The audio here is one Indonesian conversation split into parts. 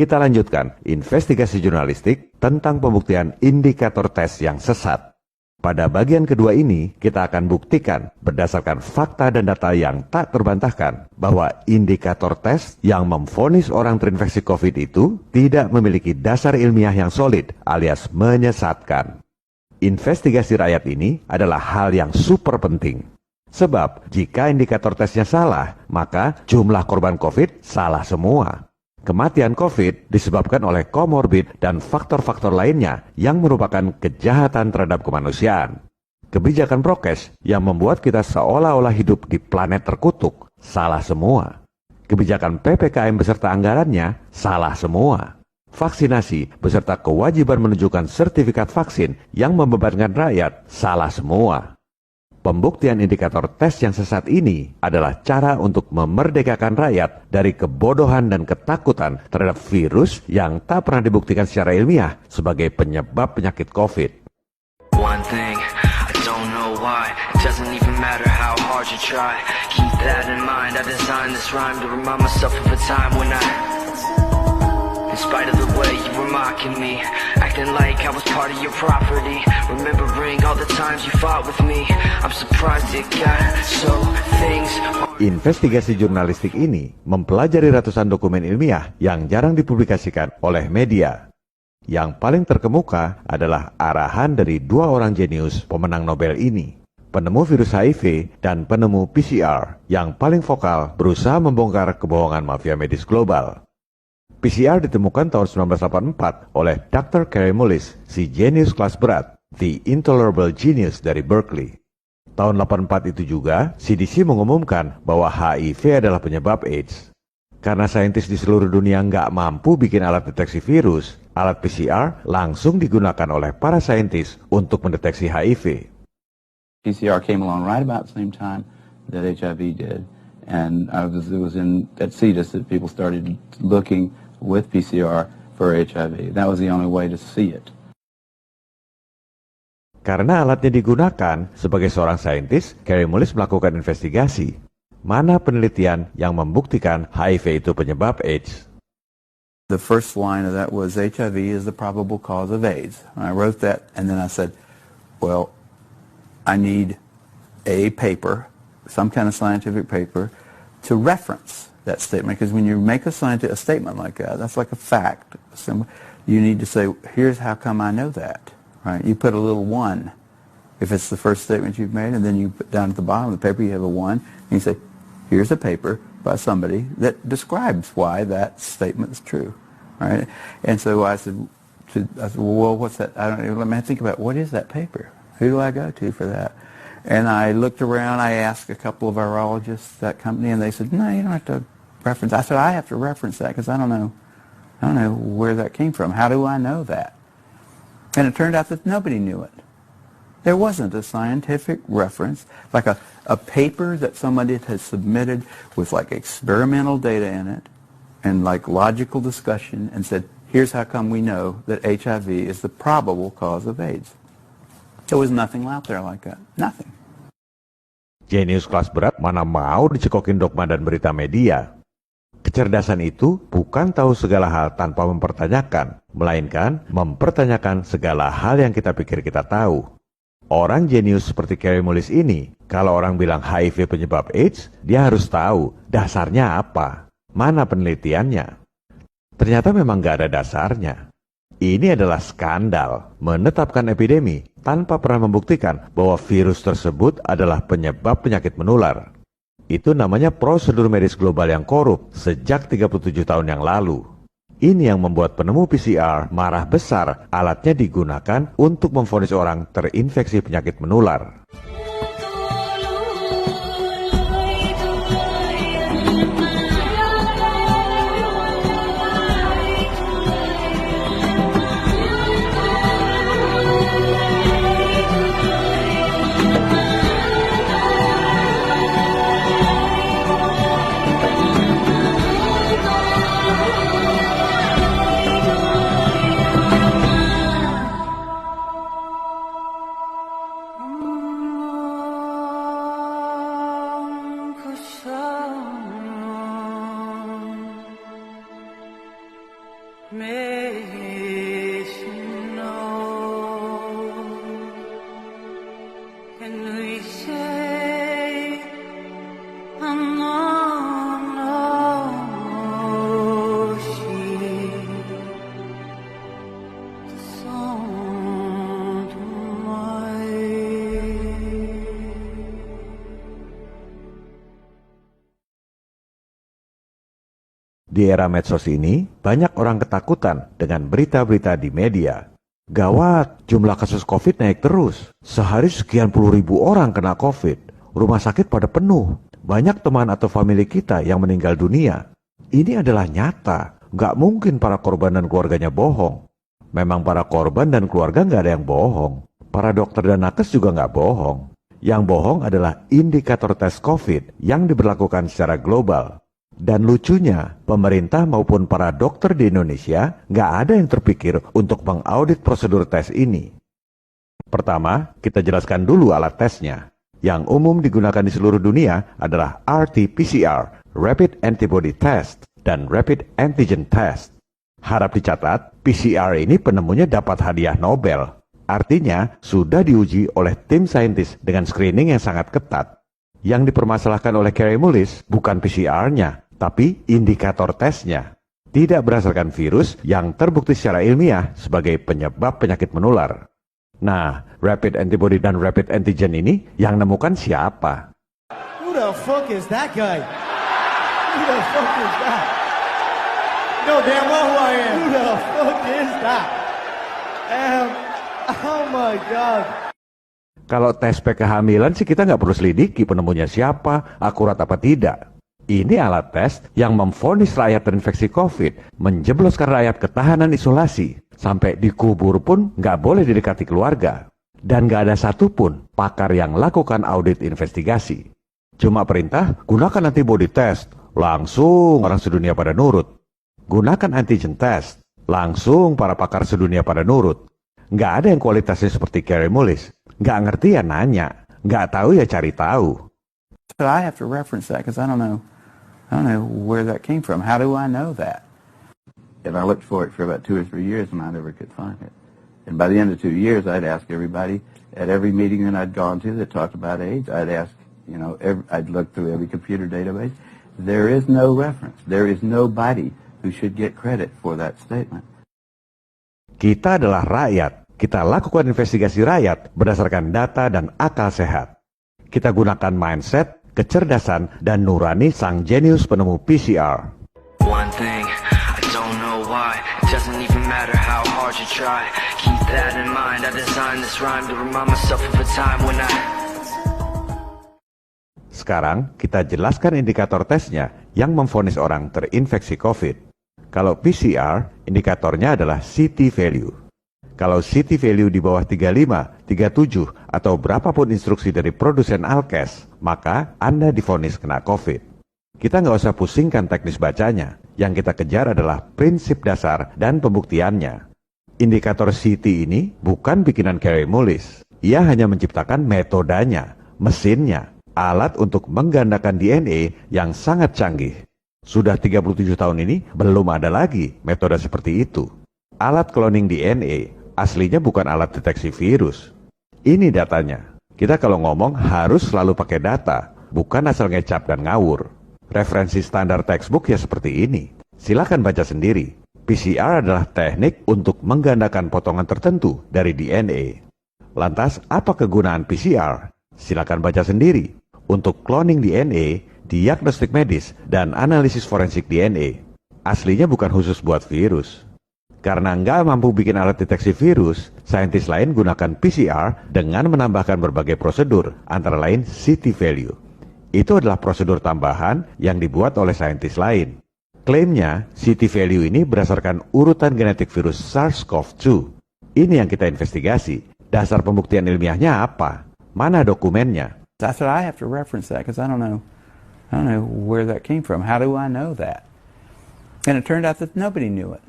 kita lanjutkan investigasi jurnalistik tentang pembuktian indikator tes yang sesat. Pada bagian kedua ini, kita akan buktikan berdasarkan fakta dan data yang tak terbantahkan bahwa indikator tes yang memvonis orang terinfeksi COVID itu tidak memiliki dasar ilmiah yang solid alias menyesatkan. Investigasi rakyat ini adalah hal yang super penting. Sebab jika indikator tesnya salah, maka jumlah korban COVID salah semua. Kematian COVID disebabkan oleh komorbid dan faktor-faktor lainnya yang merupakan kejahatan terhadap kemanusiaan. Kebijakan prokes yang membuat kita seolah-olah hidup di planet terkutuk, salah semua. Kebijakan PPKM beserta anggarannya, salah semua. Vaksinasi beserta kewajiban menunjukkan sertifikat vaksin yang membebankan rakyat, salah semua. Pembuktian indikator tes yang sesat ini adalah cara untuk memerdekakan rakyat dari kebodohan dan ketakutan terhadap virus yang tak pernah dibuktikan secara ilmiah sebagai penyebab penyakit COVID. One thing, I don't know why, it doesn't even matter how hard you try. Keep that in mind, I designed this rhyme to remind myself of a time when in spite of the way you were mocking me, acting like I was part of your property, remembering all the times you fought with me, I'm surprised it got so things. Investigasi jurnalistik ini mempelajari ratusan dokumen ilmiah yang jarang dipublikasikan oleh media. Yang paling terkemuka adalah arahan dari dua orang jenius pemenang Nobel ini. Penemu virus HIV dan penemu PCR yang paling vokal berusaha membongkar kebohongan mafia medis global. PCR ditemukan tahun 1984 oleh Dr. Kary Mullis, si jenius kelas berat, The Intolerable Genius dari Berkeley. Tahun 84 itu juga, CDC mengumumkan bahwa HIV adalah penyebab AIDS. Karena saintis di seluruh dunia nggak mampu bikin alat deteksi virus, alat PCR langsung digunakan oleh para saintis untuk mendeteksi HIV. PCR came along right about the same time that HIV did, and it was at CDC that people started looking with PCR for HIV. That was the only way to see it. Karena alatnya digunakan, sebagai seorang saintis, Kary Mullis melakukan investigasi. Mana penelitian yang membuktikan HIV itu penyebab AIDS? The first line of that was HIV is the probable cause of AIDS. And I wrote that, and then I said, well, I need a paper, some kind of scientific paper, to reference that statement, because when you make a statement like that, that's like a fact. You need to say, here's how come I know that, right? You put a little one, if it's the first statement you've made, and then you put down at the bottom of the paper, you have a one, and you say, here's a paper by somebody that describes why that statement is true, right? And so I said, well, what's that? Let me think about, what is that paper? Who do I go to for that? And I looked around, I asked a couple of virologists, that company, and they said, no, you don't have to reference. I said, I have to reference that because I don't know where that came from. How do I know that? And it turned out that nobody knew it. There wasn't a scientific reference, like a paper that somebody had submitted with like experimental data in it and like logical discussion and said, here's how come we know that HIV is the probable cause of AIDS. There was nothing out there like that. Nothing. Jenius kelas berat mana mau dicekokin dogma dan berita media. Kecerdasan itu bukan tahu segala hal tanpa mempertanyakan, melainkan mempertanyakan segala hal yang kita pikir kita tahu. Orang jenius seperti Kary Mullis ini, kalau orang bilang HIV penyebab AIDS, dia harus tahu dasarnya apa, mana penelitiannya. Ternyata memang nggak ada dasarnya. Ini adalah skandal, menetapkan epidemi tanpa pernah membuktikan bahwa virus tersebut adalah penyebab penyakit menular. Itu namanya prosedur medis global yang korup sejak 37 tahun yang lalu. Ini yang membuat penemu PCR marah besar alatnya digunakan untuk memvonis orang terinfeksi penyakit menular. makes you know. And we say, I'm on ocean, the song to my. Di era medsos ini, banyak orang ketakutan dengan berita-berita di media. Gawat, jumlah kasus COVID naik terus. Sehari sekian puluh ribu orang kena COVID. Rumah sakit pada penuh. Banyak teman atau famili kita yang meninggal dunia. Ini adalah nyata. Nggak mungkin para korban dan keluarganya bohong. Memang para korban dan keluarga nggak ada yang bohong. Para dokter dan nakes juga nggak bohong. Yang bohong adalah indikator tes COVID yang diberlakukan secara global. Dan lucunya, pemerintah maupun para dokter di Indonesia nggak ada yang terpikir untuk mengaudit prosedur tes ini. Pertama, kita jelaskan dulu alat tesnya. Yang umum digunakan di seluruh dunia adalah RT-PCR, Rapid Antibody Test, dan Rapid Antigen Test. Harap dicatat, PCR ini penemunya dapat hadiah Nobel. Artinya, sudah diuji oleh tim saintis dengan screening yang sangat ketat. Yang dipermasalahkan oleh Kary Mullis bukan PCR-nya, tapi indikator tesnya. Tidak berdasarkan virus yang terbukti secara ilmiah sebagai penyebab penyakit menular. Nah, rapid antibody dan rapid antigen ini yang nemukan siapa? Who the fuck is that guy? Who the fuck is that? No, damn well who I am. Who the fuck is that? Oh my God. Kalau tes kehamilan sih kita nggak perlu selidiki penemunya siapa, akurat apa tidak. Ini alat tes yang memvonis rakyat terinfeksi COVID, menjebloskan rakyat ke tahanan isolasi, sampai dikubur pun nggak boleh didekati keluarga. Dan nggak ada satupun pakar yang lakukan audit investigasi. Cuma perintah, gunakan antibody test, langsung orang sedunia pada nurut. Gunakan antigen test, langsung para pakar sedunia pada nurut. Nggak ada yang kualitasnya seperti Kary Mullis. Nggak ngerti ya nanya, nggak tahu ya cari tahu. So I have to reference that because I don't know where that came from. How do I know that? And I looked for it for about 2 or 3 years and I never could find it. And by the end of 2 years, I'd ask everybody at every meeting that I'd gone to that talked about AIDS, I'd ask, I'd look through every computer database. There is no reference. There is nobody who should get credit for that statement. Kita adalah rakyat. Kita lakukan investigasi rakyat berdasarkan data dan akal sehat. Kita gunakan mindset, kecerdasan, dan nurani sang jenius penemu PCR. One thing, I don't know why. It doesn't even matter how hard you try. Keep that in mind. I designed this rhyme to remind myself of a time when I... Sekarang kita jelaskan indikator tesnya yang memvonis orang terinfeksi COVID. Kalau PCR, indikatornya adalah CT value. Kalau CT value di bawah 35, 37, atau berapapun instruksi dari produsen Alkes, maka Anda divonis kena COVID. Kita nggak usah pusingkan teknis bacanya. Yang kita kejar adalah prinsip dasar dan pembuktiannya. Indikator CT ini bukan bikinan Kary Mullis. Ia hanya menciptakan metodenya, mesinnya, alat untuk menggandakan DNA yang sangat canggih. Sudah 37 tahun ini belum ada lagi metode seperti itu. Alat cloning DNA aslinya bukan alat deteksi virus. Ini datanya. Kita kalau ngomong harus selalu pakai data, bukan asal ngecap dan ngawur. Referensi standar textbook ya seperti ini. Silakan baca sendiri. PCR adalah teknik untuk menggandakan potongan tertentu dari DNA. Lantas, apa kegunaan PCR? Silakan baca sendiri. Untuk cloning DNA, diagnostik medis, dan analisis forensik DNA. Aslinya bukan khusus buat virus. Karena nggak mampu bikin alat deteksi virus, saintis lain gunakan PCR dengan menambahkan berbagai prosedur, antara lain CT value. Itu adalah prosedur tambahan yang dibuat oleh saintis lain. Klaimnya, CT value ini berdasarkan urutan genetik virus SARS-CoV-2. Ini yang kita investigasi. Dasar pembuktian ilmiahnya apa? Mana dokumennya? I said I have to reference that because I don't know where that came from. How do I know that? And it turned out that nobody knew it.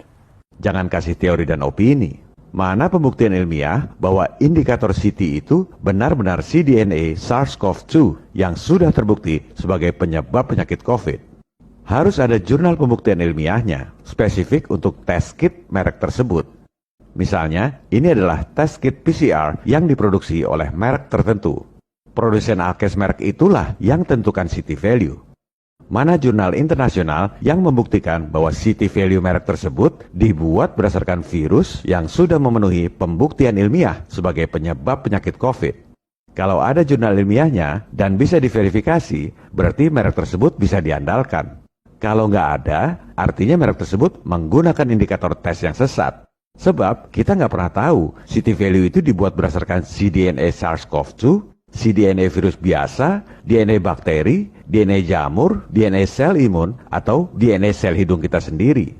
Jangan kasih teori dan opini. Mana pembuktian ilmiah bahwa indikator CT itu benar-benar cDNA SARS-CoV-2 yang sudah terbukti sebagai penyebab penyakit COVID? Harus ada jurnal pembuktian ilmiahnya, spesifik untuk test kit merek tersebut. Misalnya, ini adalah test kit PCR yang diproduksi oleh merek tertentu. Produsen alkes merek itulah yang tentukan city value. Mana jurnal internasional yang membuktikan bahwa city value merek tersebut dibuat berdasarkan virus yang sudah memenuhi pembuktian ilmiah sebagai penyebab penyakit COVID. Kalau ada jurnal ilmiahnya dan bisa diverifikasi, berarti merek tersebut bisa diandalkan. Kalau nggak ada, artinya merek tersebut menggunakan indikator tes yang sesat. Sebab kita nggak pernah tahu city value itu dibuat berdasarkan cDNA SARS-CoV-2, cDNA virus biasa, DNA bakteri, DNA jamur, DNA sel imun, atau DNA sel hidung kita sendiri.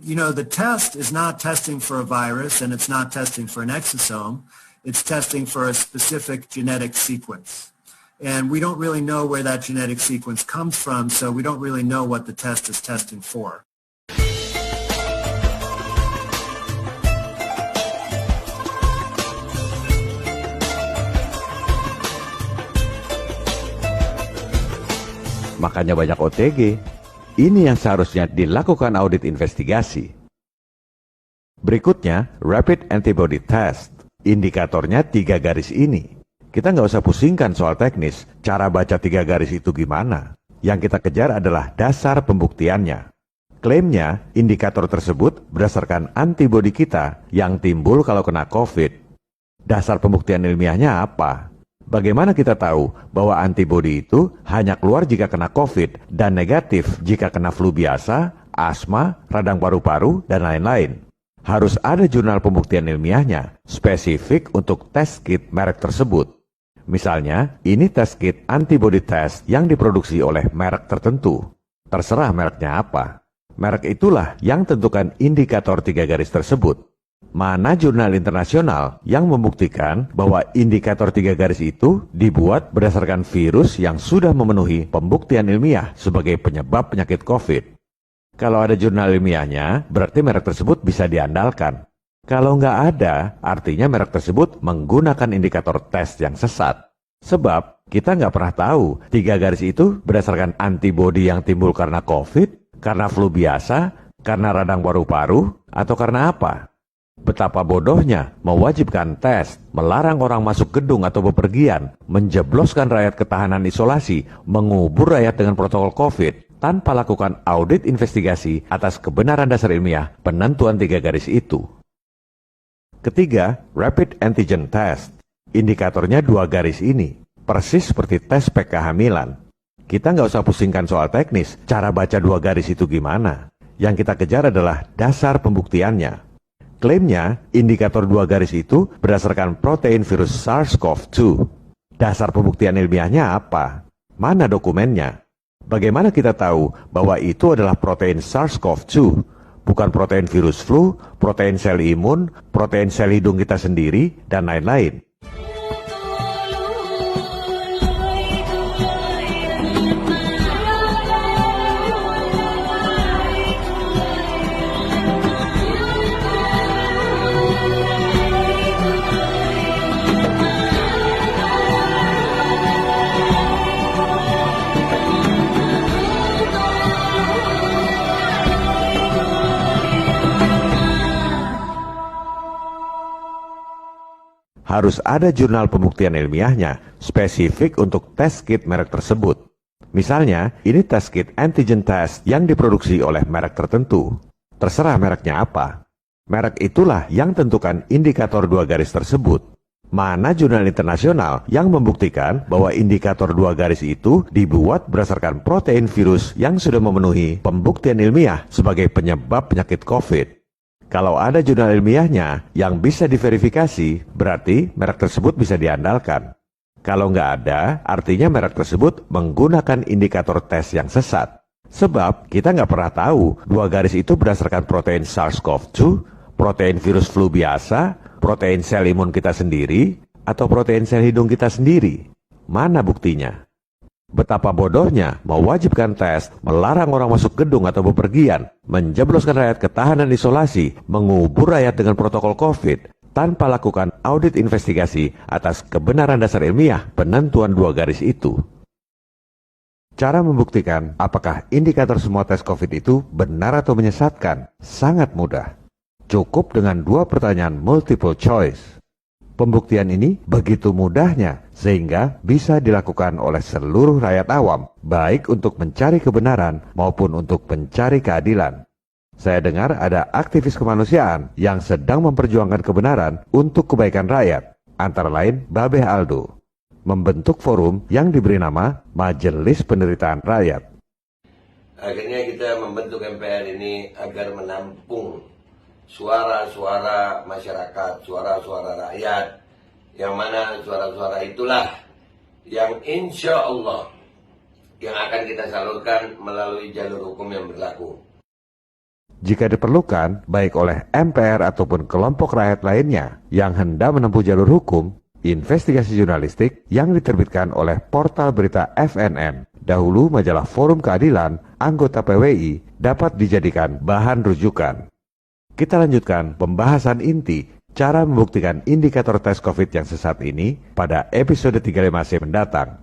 You know, the test is not testing for a virus and it's not testing for an exosome. It's testing for a specific genetic sequence. And we don't really know where that genetic sequence comes from, so we don't really know what the test is testing for. Makanya banyak OTG. Ini yang seharusnya dilakukan audit investigasi. Berikutnya, Rapid Antibody Test. Indikatornya 3 garis ini. Kita nggak usah pusingkan soal teknis, cara baca 3 garis itu gimana. Yang kita kejar adalah dasar pembuktiannya. Klaimnya, indikator tersebut berdasarkan antibodi kita yang timbul kalau kena COVID. Dasar pembuktian ilmiahnya apa? Bagaimana kita tahu bahwa antibodi itu hanya keluar jika kena COVID dan negatif jika kena flu biasa, asma, radang paru-paru, dan lain-lain? Harus ada jurnal pembuktian ilmiahnya, spesifik untuk test kit merek tersebut. Misalnya, ini test kit antibody test yang diproduksi oleh merek tertentu. Terserah mereknya apa. Merek itulah yang tentukan indikator 3 garis tersebut. Mana jurnal internasional yang membuktikan bahwa indikator 3 garis itu dibuat berdasarkan virus yang sudah memenuhi pembuktian ilmiah sebagai penyebab penyakit COVID. Kalau ada jurnal ilmiahnya, berarti merek tersebut bisa diandalkan. Kalau nggak ada, artinya merek tersebut menggunakan indikator tes yang sesat. Sebab kita nggak pernah tahu 3 garis itu berdasarkan antibodi yang timbul karena COVID, karena flu biasa, karena radang paru-paru, atau karena apa. Betapa bodohnya mewajibkan tes, melarang orang masuk gedung atau bepergian, menjebloskan rakyat ketahanan isolasi, mengubur rakyat dengan protokol COVID, tanpa lakukan audit investigasi atas kebenaran dasar ilmiah penentuan 3 garis itu. Ketiga, Rapid Antigen Test. Indikatornya 2 garis ini, persis seperti tes PK kehamilan. Kita nggak usah pusingkan soal teknis, cara baca 2 garis itu gimana. Yang kita kejar adalah dasar pembuktiannya. Klaimnya, indikator 2 garis itu berdasarkan protein virus SARS-CoV-2. Dasar pembuktian ilmiahnya apa? Mana dokumennya? Bagaimana kita tahu bahwa itu adalah protein SARS-CoV-2, bukan protein virus flu, protein sel imun, protein sel hidung kita sendiri, dan lain-lain? Harus ada jurnal pembuktian ilmiahnya, spesifik untuk test kit merek tersebut. Misalnya, ini test kit antigen test yang diproduksi oleh merek tertentu. Terserah mereknya apa. Merek itulah yang tentukan indikator 2 garis tersebut. Mana jurnal internasional yang membuktikan bahwa indikator 2 garis itu dibuat berdasarkan protein virus yang sudah memenuhi pembuktian ilmiah sebagai penyebab penyakit COVID. Kalau ada jurnal ilmiahnya yang bisa diverifikasi, berarti merek tersebut bisa diandalkan. Kalau nggak ada, artinya merek tersebut menggunakan indikator tes yang sesat. Sebab kita nggak pernah tahu 2 garis itu berdasarkan protein SARS-CoV-2, protein virus flu biasa, protein sel imun kita sendiri, atau protein sel hidung kita sendiri. Mana buktinya? Betapa bodohnya mewajibkan tes, melarang orang masuk gedung atau bepergian, menjebloskan rakyat ketahanan isolasi, mengubur rakyat dengan protokol COVID, tanpa lakukan audit investigasi atas kebenaran dasar ilmiah penentuan 2 garis itu. Cara membuktikan apakah indikator semua tes COVID itu benar atau menyesatkan sangat mudah. Cukup dengan 2 pertanyaan multiple choice. Pembuktian ini begitu mudahnya sehingga bisa dilakukan oleh seluruh rakyat awam, baik untuk mencari kebenaran maupun untuk mencari keadilan. Saya dengar ada aktivis kemanusiaan yang sedang memperjuangkan kebenaran untuk kebaikan rakyat, antara lain Babeh Aldo, membentuk forum yang diberi nama Majelis Penderitaan Rakyat. Akhirnya kita membentuk MPR ini agar menampung suara-suara masyarakat, suara-suara rakyat, yang mana suara-suara itulah yang insya Allah yang akan kita salurkan melalui jalur hukum yang berlaku. Jika diperlukan, baik oleh MPR ataupun kelompok rakyat lainnya yang hendak menempuh jalur hukum, investigasi jurnalistik yang diterbitkan oleh portal berita FNN, dahulu majalah Forum Keadilan, anggota PWI, dapat dijadikan bahan rujukan. Kita lanjutkan pembahasan inti cara membuktikan indikator tes COVID yang sesat ini pada episode 35C mendatang.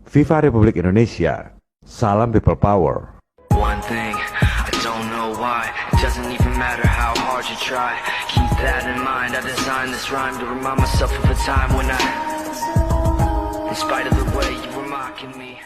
Viva Republik Indonesia. Salam People Power. One thing, I don't know why. It doesn't even matter how hard you try. Keep that in mind. I designed this rhyme to remind myself of a time when I, in spite of the way you were mocking me.